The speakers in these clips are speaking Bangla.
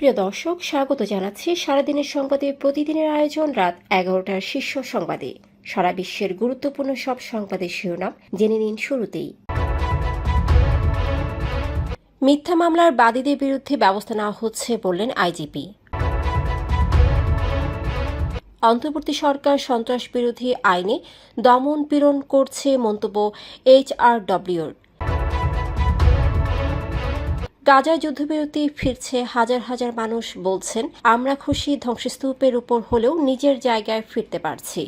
প্রিয় দর্শক, স্বাগত জানাচ্ছি সারাদিনের সংবাদে প্রতিদিনের আয়োজন রাত 11টার শীর্ষ সংবাদে। সারা বিশ্বের গুরুত্বপূর্ণ সব সংবাদের শিরোনাম জেনে নিন শুরুতেই। মিথ্যা মামলার বাদীদের বিরুদ্ধে ব্যবস্থা নেওয়া হচ্ছে বললেন আইজিপি। অন্তর্বর্তী সরকার সন্ত্রাস বিরোধী আইনে দমন পীড়ন করছে মন্তব্য এইচআরডব্লিউর। গাজায় যুদ্ধবিরতি ফিরছে হাজার হাজার মানুষ বলছেন, আমরা খুশি ধ্বংসস্তূপের উপর হলেও নিজের জায়গায় ফিরতে পারছি।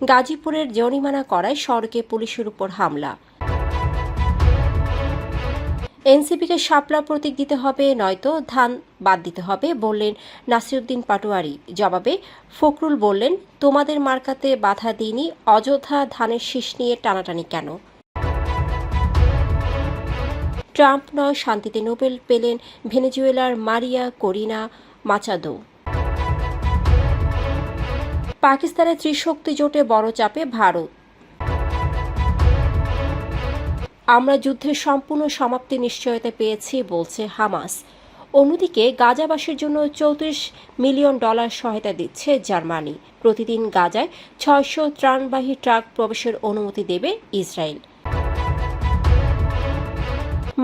গাজীপুরের জরিমানা করায় সড়কে পুলিশের উপর হামলা। এনসিপিকে শাপলা প্রতীক দিতে হবে, নয়তো ধান বাদ দিতে হবে বললেন নাসিরুদ্দিন পাটোয়ারি। জবাবে ফখরুল বললেন, তোমাদের মার্কাতে বাধা দিইনি, অযথা ধানের শীষ নিয়ে টানাটানি কেন? ট্রাম্প নয়, শান্তিতে নোবেল পেলেন ভেনেজুয়েলার মারিয়া করিনা মাচাদো। পাকিস্তানের ত্রিশক্তি জোটে বড় চাপে ভারত। আমরা যুদ্ধের সম্পূর্ণ সমাপ্তির নিশ্চয়তা পেয়েছি বলছে হামাস। অন্যদিকে গাজাবাসীর জন্য $34 মিলিয়ন সহায়তা দিচ্ছে জার্মানি। প্রতিদিন গাজায় 600 ত্রাণবাহী ট্রাক প্রবেশের অনুমতি দেবে ইসরায়েল।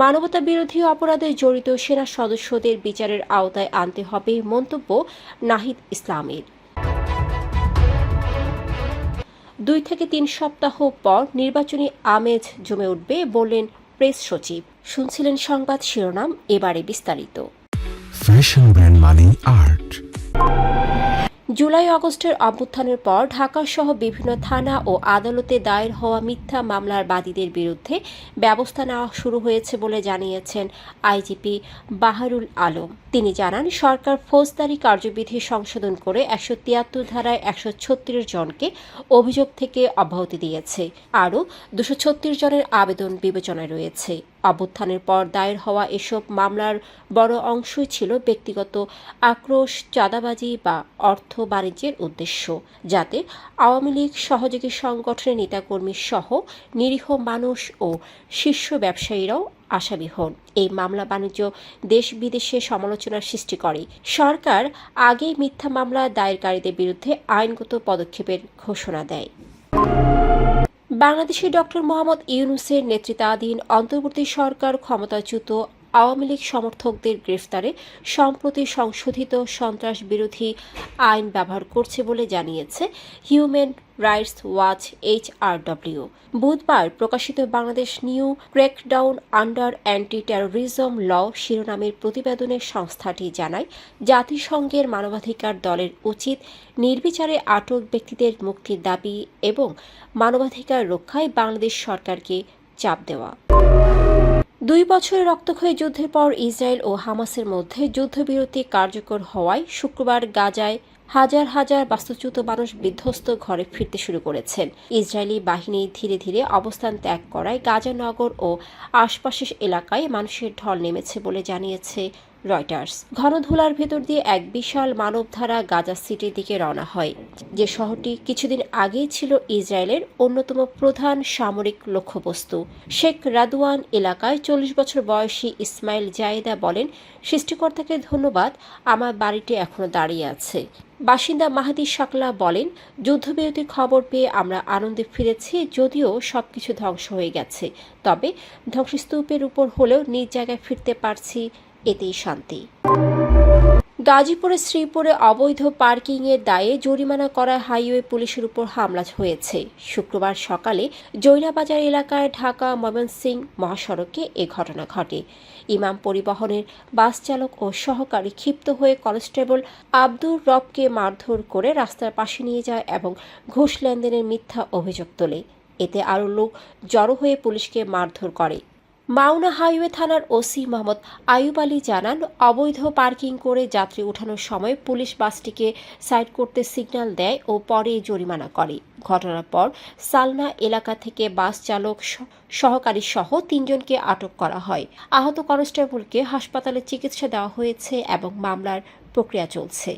মানবতা বিরোধী অপরাধে জড়িত সেনা সদস্যদের বিচারের আওতায় আনতে হবে মন্তব্য নাহিদ ইসলামের। 2 থেকে 3 সপ্তাহ পর নির্বাচনী আমেজ জমে উঠবে বললেন প্রেস সচিব। শুনছিলেন সংবাদ শিরোনাম, এবারে বিস্তারিত। ফ্যাশন ব্র্যান্ড মানে আর্ট। জুলাই আগস্টের অভ্যুত্থানের পর ঢাকা সহ বিভিন্ন থানা ও আদালতে দায়ের হওয়া মিথ্যা মামলার বাদীদের বিরুদ্ধে ব্যবস্থা নেওয়া শুরু হয়েছে বলে জানিয়েছেন আইজিপি বাহারুল আলম। তিনি জানান, সরকার ফৌজদারি কার্যবিধি সংশোধন করে 173 ধারায় 136 জনকে অভিযোগ থেকে অব্যাহতি দিয়েছে। আরও 236 জনের আবেদন বিবেচনায় রয়েছে। অভ্যুত্থানের পর দায়ের হওয়া এসব মামলার বড় অংশই ছিল ব্যক্তিগত আক্রোশ, চাঁদাবাজি বা অর্থ বাণিজ্যের উদ্দেশ্য, যাতে আওয়ামী লীগ সহযোগী সংগঠনের নেতাকর্মী সহ নিরীহ মানুষ ও শীর্ষ ব্যবসায়ীরাও আসামি হন। এই মামলা বাণিজ্য দেশ বিদেশে সমালোচনার সৃষ্টি করে। সরকার আগেই মিথ্যা মামলা দায়েরকারীদের বিরুদ্ধে আইনগত পদক্ষেপের ঘোষণা দেয়। বাংলাদেশে ডক্টর মোহাম্মদ ইউনূসের নেতৃত্বাধীন অন্তর্বর্তী সরকার ক্ষমতাচ্যুত আওয়ামী লীগ সমর্থকদের গ্রেফতারে সম্প্রতি সংশোধিত সন্ত্রাস বিরোধী আইন ব্যবহার করছে বলে জানিয়েছে হিউম্যান রাইটস ওয়াচ এইচআরডব্লিউ। বুধবার প্রকাশিত Bangladesh new crackdown under anti terrorism law শিরোনামের প্রতিবেদনে সংস্থাটি জানায়, জাতিসংঘের মানবাধিকার দলের উচিত নির্বিচারে আটক ব্যক্তিদের মুক্তির দাবি এবং মানবাধিকার রক্ষায় বাংলাদেশ সরকারকে চাপ দেওয়া। 2 বছরের রক্তক্ষয়ী যুদ্ধের পর ইসরায়েল ও হামাসের মধ্যে যুদ্ধবিরতি কার্যকর হওয়ায় শুক্রবার গাজায় হাজার হাজার বাস্তুচ্যুত মানুষ বিধ্বস্ত ঘরে ফিরতে শুরু করেছেন। ইসরায়েলি বাহিনী ধীরে ধীরে অবস্থান ত্যাগ করায় গাজা নগর ও আশপাশের এলাকায় মানুষের ঢল নেমেছে বলে জানিয়েছে রয়টার্স। ঘন ধুলার ভেতর দিয়ে এক বিশাল মানবধারা গাজা সিটির দিকে রওনা হয়, যে শহরটি কিছুদিন আগেই ছিল ইসরায়েলের অন্যতম প্রধান সামরিক লক্ষ্যবস্তু। শেখ রাদওয়ান এলাকায় 40 বছর বয়সী ইসমাইল জায়েদা বলেন, সৃষ্টিকর্তাকে ধন্যবাদ, আমার বাড়িটি এখনো দাঁড়িয়ে আছে। বাসিন্দা মাহাদি শাকলা বলেন, যুদ্ধবিরতির খবর পেয়ে আমরা আনন্দে ফিরেছি, যদিও সবকিছু ধ্বংস হয়ে গেছে, তবে ধ্বংসস্তূপের উপর হলেও নিজ জায়গায় ফিরতে পারছি, এতেই শান্তি। গাজীপুরের শ্রীপুরে অবৈধ পার্কিংয়ের দায়ে জরিমানা করা হাইওয়ে পুলিশের উপর হামলা হয়েছে। শুক্রবার সকালে জৈনাবাজার এলাকায় ঢাকা ময়মনসিংহ মহাসড়কে এ ঘটনা ঘটে। ইমাম পরিবহনের বাস চালক ও সহকারী ক্ষিপ্ত হয়ে কনস্টেবল আব্দুর রবকে মারধর করে রাস্তার পাশে নিয়ে যায় এবং ঘুষ লেনদেনের মিথ্যা অভিযোগ তোলে। এতে আরও লোক জড়ো হয়ে পুলিশকে মারধর করে। মাওনা হাইওয়ে থানার ওসি মোহাম্মদ আয়ুব আলী জানান, অবৈধ পার্কিং করে যাত্রী ওঠানোর সময় পুলিশ বাসটিকে সাইড করতে সিগন্যাল দেয় ও পরে জরিমানা করে। ঘটনার পর সালনা এলাকা থেকে বাস চালক সহকারী সহ 3 জনকে আটক করা হয়। আহত কনস্টেবলকে হাসপাতালে চিকিৎসা দেওয়া হয়েছে এবং মামলার প্রক্রিয়া চলছে।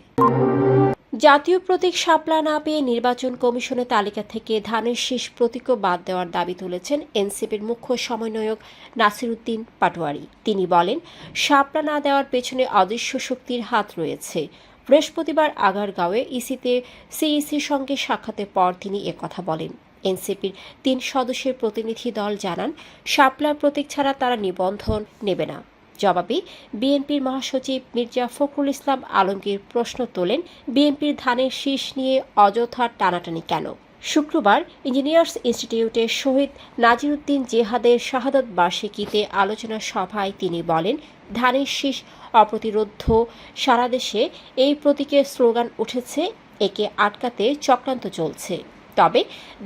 জাতীয় প্রতীক শাপলা না পেয়ে নির্বাচন কমিশনের তালিকা থেকে ধানের শীষ প্রতীকও বাদ দেওয়ার দাবি তুলেছেন এনসিপির মুখ্য সমন্বয়ক নাসিরউদ্দিন পাটোয়ারি। তিনি বলেন, শাপলা না দেওয়ার পেছনে অদৃশ্য শক্তির হাত রয়েছে। বৃহস্পতিবার আগারগাঁওয়ে সিইসির সঙ্গে সাক্ষাতের পর তিনি একথা বলেন। এনসিপির ৩ সদস্যের প্রতিনিধি দল জানান, শাপলা প্রতীক ছাড়া তারা নিবন্ধন নেবে না। জবাবে বিএনপির মহাসচিব মির্জা ফখরুল ইসলাম আলমগীর প্রশ্ন তোলেন, বিএনপির ধানের শীষ নিয়ে অযথা টানাটানি কেন? শুক্রবার ইঞ্জিনিয়ার্স ইনস্টিটিউটের শহীদ নাজিরউদ্দিন জেহাদের শাহাদত বার্ষিকীতে আলোচনা সভায় তিনি বলেন, ধানের শীষ অপ্রতিরোধ্য। সারা দেশে এই প্রতীকের স্লোগান উঠেছে, একে আটকাতে চক্রান্ত চলছে। তবে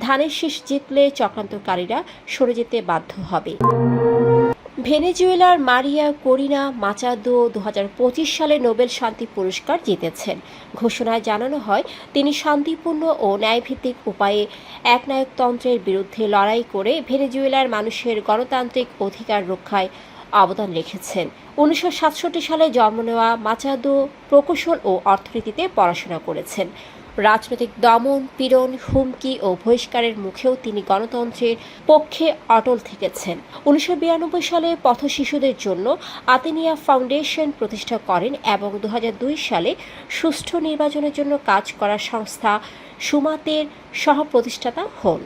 ধানের শীষ জিতলে চক্রান্তকারীরা সরে যেতে বাধ্য হবে। ভেনেজুয়েলার মারিয়া করিনা মাচাদো 2025 সালে নোবেল শান্তি পুরস্কার জিতেছেন। ঘোষণায় জানানো হয়, তিনি শান্তিপূর্ণ ও ন্যায়ভিত্তিক উপায়ে একনায়কতন্ত্রের বিরুদ্ধে লড়াই করে ভেনেজুয়েলার মানুষের গণতান্ত্রিক অধিকার রক্ষায় অবদান রেখেছেন। 1967 সালে জন্ম নেওয়া মাচাদো প্রকৌশল ও অর্থনীতিতে পড়াশোনা করেছেন। রাজনৈতিক দমন, পীড়ন, হুমকি ও বহিষ্কারের মুখেও তিনি গণতন্ত্রের পক্ষে অটল থেকেছেন। 1992 সালে পথশিশুদের জন্য আতেনিয়া ফাউন্ডেশন প্রতিষ্ঠা করেন এবং 2002 সালে সুষ্ঠু নির্বাচনের জন্য কাজ করা সংস্থা সুমাতের সহ-প্রতিষ্ঠাতা হন।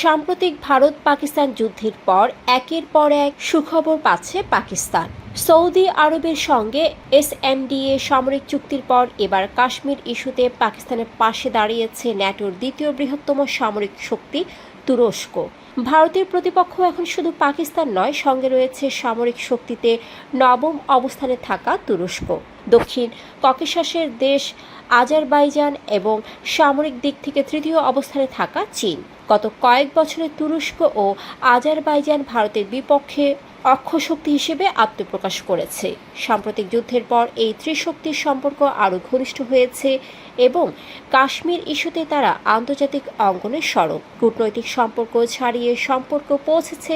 সাম্প্রতিক ভারত পাকিস্তান যুদ্ধের পর একের পর এক সুখবর পাচ্ছে পাকিস্তান। সৌদি আরবের সঙ্গে এসএমডিএ সামরিক চুক্তির পর এবার কাশ্মীর ইস্যুতে পাকিস্তানের পাশে দাঁড়িয়েছে ন্যাটোর দ্বিতীয় বৃহত্তম সামরিক শক্তি তুরস্ক। ভারতের প্রতিপক্ষ এখন শুধু পাকিস্তান নয়, সঙ্গে রয়েছে সামরিক শক্তিতে নবম অবস্থানে থাকা তুরস্ক, দক্ষিণ ককেশাসের দেশ আজারবাইজান এবং সামরিক দিক থেকে তৃতীয় অবস্থানে থাকা চীন। গত কয়েক বছরে তুরস্ক ও আজারবাইজান ভারতের বিপক্ষে অক্ষশক্তি হিসেবে আত্মপ্রকাশ করেছে। সাম্প্রতিক যুদ্ধের পর এই ত্রিশক্তির সম্পর্ক আরও ঘনিষ্ঠ হয়েছে এবং কাশ্মীর ইস্যুতে তারা আন্তর্জাতিক অঙ্গনে সরব। কূটনৈতিক সম্পর্ক ছাড়িয়ে সম্পর্ক পৌঁছেছে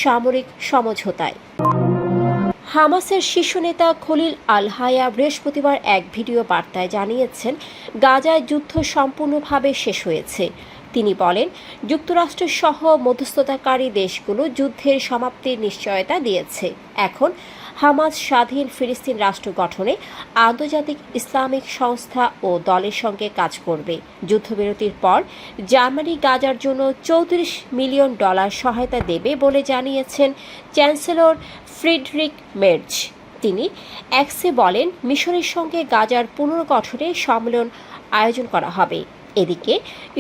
সামরিক সমঝোতায়। হামাসের শীর্ষ নেতা খলিল আল হায়া বৃহস্পতিবার এক ভিডিও বার্তায় জানিয়েছেন, গাজায় যুদ্ধ সম্পূর্ণভাবে শেষ হয়েছে। তিনি বলেন, যুক্তরাষ্ট্রসহ মধ্যস্থতাকারী দেশগুলো যুদ্ধের সমাপ্তির নিশ্চয়তা দিয়েছে। এখন হামাস স্বাধীন ফিলিস্তিন রাষ্ট্র গঠনে আন্তর্জাতিক ইসলামিক সংস্থা ও দলের সঙ্গে কাজ করবে। যুদ্ধবিরতির পর জার্মানি গাজার জন্য $34 মিলিয়ন সহায়তা দেবে বলে জানিয়েছেন চ্যান্সেলর ফ্রিডরিক মের্জ। তিনি এক্সে বলেন, মিশরের সঙ্গে গাজার পুনর্গঠনে সম্মেলন আয়োজন করা হবে। এদিকে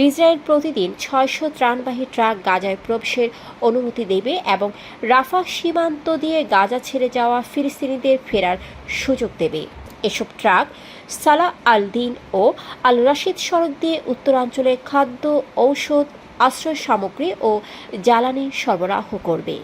ইসরায়েল প্রতিদিন 600 ত্রাণবাহী ট্রাক গাজায় প্রবেশের অনুমতি দেবে এবং রাফা সীমান্ত দিয়ে গাজা ছেড়ে যাওয়া ফিলিস্তিনিদের ফেরার সুযোগ দেবে। এসব ট্রাক সালাহ আল দিন ও আল রাশিদ সড়ক দিয়ে উত্তরাঞ্চলে খাদ্য, ঔষধ, আশ্রয় সামগ্রী ও জ্বালানি সরবরাহ করবে।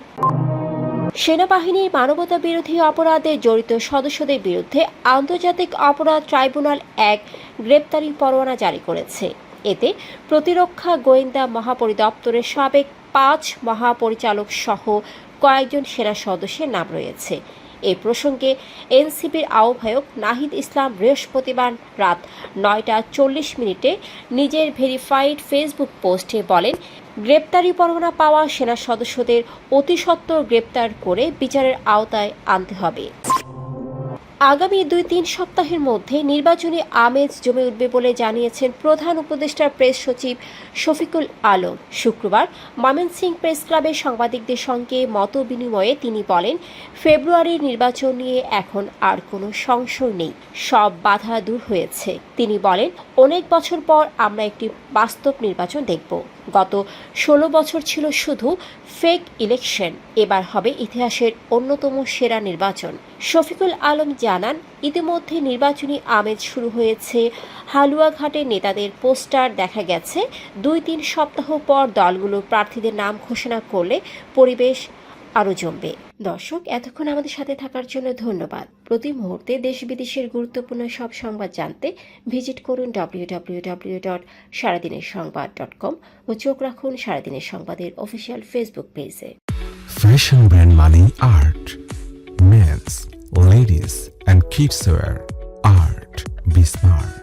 সেনাবাহিনীর মানবতা বিরোধী অপরাধে জড়িত সদস্যদের বিরুদ্ধে আন্তর্জাতিক অপরাধ ট্রাইব্যুনাল এক গ্রেপ্তারি পরোয়ানা জারি করেছে। এতে প্রতিরক্ষা গোয়েন্দা মহাপরিদপ্তরের সাবেক 5 মহাপরিচালক সহ কয়েকজন সেনা সদস্যের নাম রয়েছে। এ প্রসঙ্গে এনসিপির আহ্বায়ক নাহিদ ইসলাম বৃহস্পতিবার রাত 9:40 নিজের ভেরিফাইড ফেসবুক পোস্টে বলেন, গ্রেপ্তারি পরোয়ানা পাওয়া সেনা সদস্যদের অতি সত্বর গ্রেপ্তার করে বিচারের আওতায় আনতে হবে। আগামী 2-3 সপ্তাহের মধ্যে নির্বাচনী আমেজ জমে উঠবে বলে জানিয়েছেন প্রধান উপদেষ্টার প্রেস সচিব শফিকুল আলম। শুক্রবার ময়মনসিংহ প্রেস ক্লাবের সাংবাদিকদের সঙ্গে মত বিনিময়ে তিনি বলেন, ফেব্রুয়ারির নির্বাচন নিয়ে এখন আর কোনো সংশয় নেই, সব বাধা দূর হয়েছে। তিনি বলেন, অনেক বছর পর আমরা একটি বাস্তব নির্বাচন দেখব। গত 16 বছর ছিল শুধু ফেক ইলেকশন, এবার হবে ইতিহাসের অন্যতম সেরা নির্বাচন। শফিকুল আলম জানান, ইতিমধ্যে নির্বাচনী আমেজ শুরু হয়েছে। হালুয়াঘাটের নেতাদের পোস্টার দেখা গেছে। 2-3 সপ্তাহ পর দলগুলো প্রার্থীদের নাম ঘোষণা করলে পরিবেশ আরও জমবে। দর্শক, এতক্ষণ আমাদের সাথে থাকার জন্য ধন্যবাদ। প্রতি মুহূর্তে দেশ বিদেশের গুরুত্বপূর্ণ সব সংবাদ জানতে ভিজিট করুন www.সারাদিনেরসংবাদ.com ও চোখ রাখুন সারাদিনের সংবাদের অফিসিয়াল ফেসবুক পেজে। Fashion brand money art. Men's, ladies and kids wear art. Be smart.